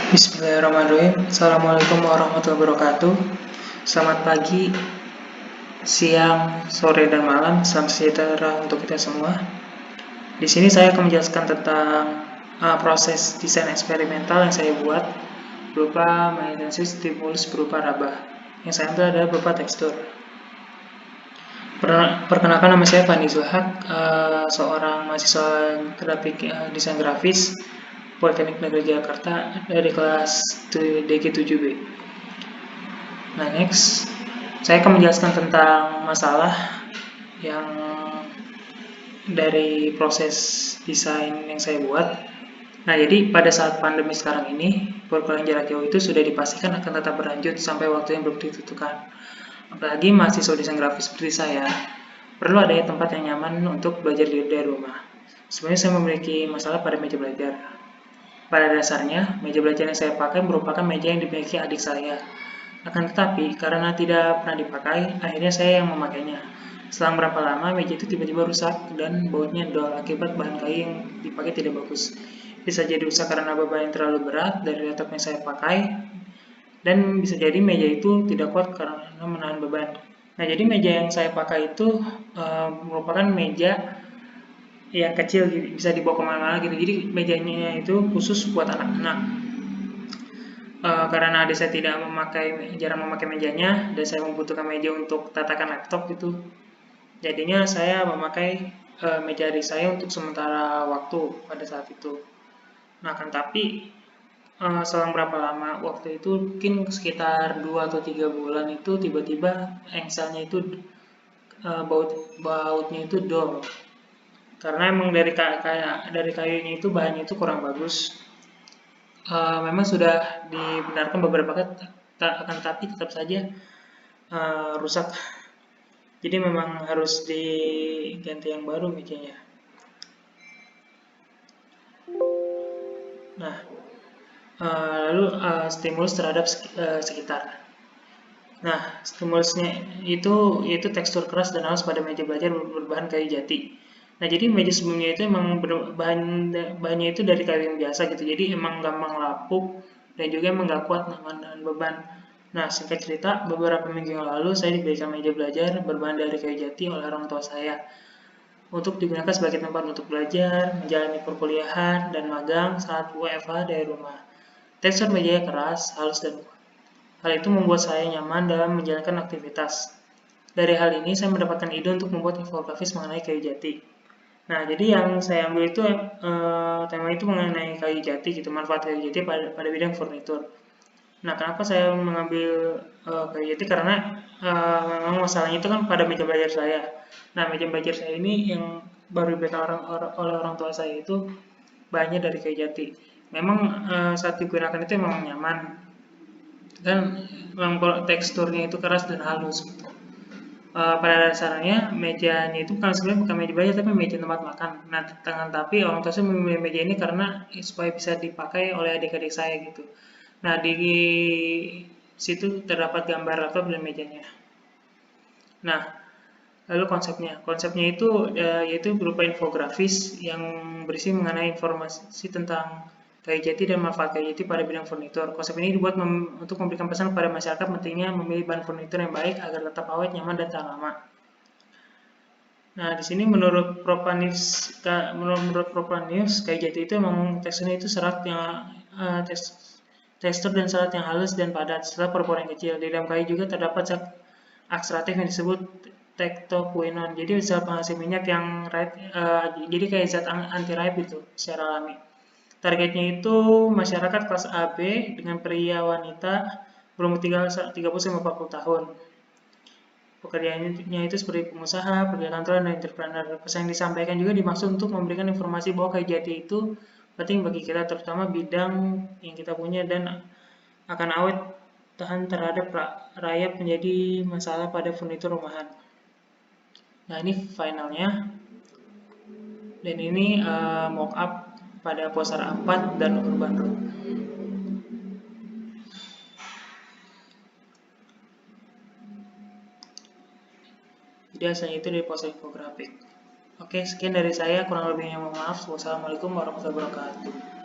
Bismillahirrahmanirrahim. Assalamualaikum warahmatullahi wabarakatuh. Selamat pagi, siang, sore, dan malam. Salam sejahtera untuk kita semua. Di sini saya akan menjelaskan tentang proses desain eksperimental yang saya buat berupa maintenance stimulus berupa raba. Yang saya ambil adalah berupa tekstur. Perkenalkan, nama saya Fandi Zulhak, seorang mahasiswa desain grafis Politeknik Negeri Jakarta dari kelas DG7B. Nah, next, saya akan menjelaskan tentang masalah yang dari proses desain yang saya buat. Nah, jadi pada saat pandemi sekarang ini, perkuliahan jarak jauh itu sudah dipastikan akan tetap berlanjut sampai waktu yang belum ditentukan. Apalagi mahasiswa desain grafis seperti saya, perlu adanya tempat yang nyaman untuk belajar dari rumah. Sebenarnya saya memiliki masalah pada meja belajar. Pada dasarnya, meja belajar yang saya pakai merupakan meja yang dimiliki adik saya. Akan tetapi, karena tidak pernah dipakai, akhirnya saya yang memakainya. Selang berapa lama, meja itu tiba-tiba rusak dan bautnya dol akibat bahan kayu yang dipakai tidak bagus. Bisa jadi rusak karena beban yang terlalu berat dari laptop yang saya pakai, dan bisa jadi meja itu tidak kuat karena menahan beban. Nah, jadi meja yang saya pakai itu merupakan meja yang kecil gitu, bisa dibawa kemana-mana gitu. Jadi mejanya itu khusus buat anak-anak. Karena adik saya jarang memakai mejanya, dan saya membutuhkan meja untuk tatakan laptop gitu. Jadinya saya memakai meja adik saya untuk sementara waktu pada saat itu. Nah, kan tapi selang berapa lama waktu itu, mungkin sekitar 2 atau 3 bulan itu tiba-tiba engselnya itu bautnya itu dol. Karena emang dari kayunya itu bahannya itu kurang bagus. Memang sudah dibenarkan beberapa kali, akan tapi tetap saja rusak. Jadi memang harus diganti yang baru mejanya. Nah, lalu stimulus terhadap sekitar. Nah, stimulusnya itu yaitu tekstur keras dan halus pada meja belajar berbahan kayu jati. Nah, jadi meja sebelumnya itu emang bahannya itu dari kayu yang biasa gitu. Jadi emang gampang lapuk dan juga emang gak kuat nahan beban. Nah, singkat cerita, beberapa minggu yang lalu saya diberikan meja belajar berbahan dari kayu jati oleh orang tua saya untuk digunakan sebagai tempat untuk belajar, menjalani perkuliahan, dan magang saat WFH dari rumah. Tekstur mejanya keras, halus, dan kuat. Hal itu membuat saya nyaman dalam menjalankan aktivitas. Dari hal ini, saya mendapatkan ide untuk membuat infografis mengenai kayu jati. Nah, jadi yang saya ambil itu tema itu mengenai kayu jati gitu, manfaat kayu jati pada bidang furnitur. Nah, kenapa saya mengambil kayu jati? Karena memang masalahnya itu kan pada meja belajar saya. Nah, meja belajar saya ini yang baru diberikan oleh orang tua saya itu bahannya dari kayu jati. Memang saat digunakan itu memang nyaman, dan memang teksturnya itu keras dan halus gitu. Pada dasarnya mejanya itu sebenarnya bukan meja belajar tapi meja tempat makan. Nah, tapi orang tua saya memilih meja ini karena supaya bisa dipakai oleh adik-adik saya gitu. Nah, di situ terdapat gambar laptop dan mejanya. Nah, lalu konsepnya itu yaitu berupa infografis yang berisi mengenai informasi tentang kayu jati dan manfaat kayu jati pada bidang furnitur. Konsep ini dibuat untuk memberikan pesan kepada masyarakat pentingnya memilih bahan furnitur yang baik agar tetap awet, nyaman, dan tahan lama. Nah, di sini menurut Propanius, kayu jati itu memang teksturnya itu tekstur dan serat yang halus dan padat serta perporan yang kecil. Di dalam kayu juga terdapat zat ekstraktif yang disebut tektoquinone. Jadi zat penghasil minyak yang jadi kayak zat anti raib itu secara alami. Targetnya itu masyarakat kelas AB dengan pria wanita berumur 30-40 tahun. Pekerjaannya itu seperti pengusaha, pekerja kantoran, dan entrepreneur. Pesan yang disampaikan juga dimaksud untuk memberikan informasi bahwa kayu jati itu penting bagi kita, terutama bidang yang kita punya, dan akan awet tahan terhadap rayap menjadi masalah pada furnitur rumahan. Nah, ini finalnya, dan ini mockup pada poster A4 dan urban road. Jadi hasilnya itu dari poster infografik. Oke, sekian dari saya, kurang lebihnya mohon maaf. Wassalamualaikum warahmatullahi wabarakatuh.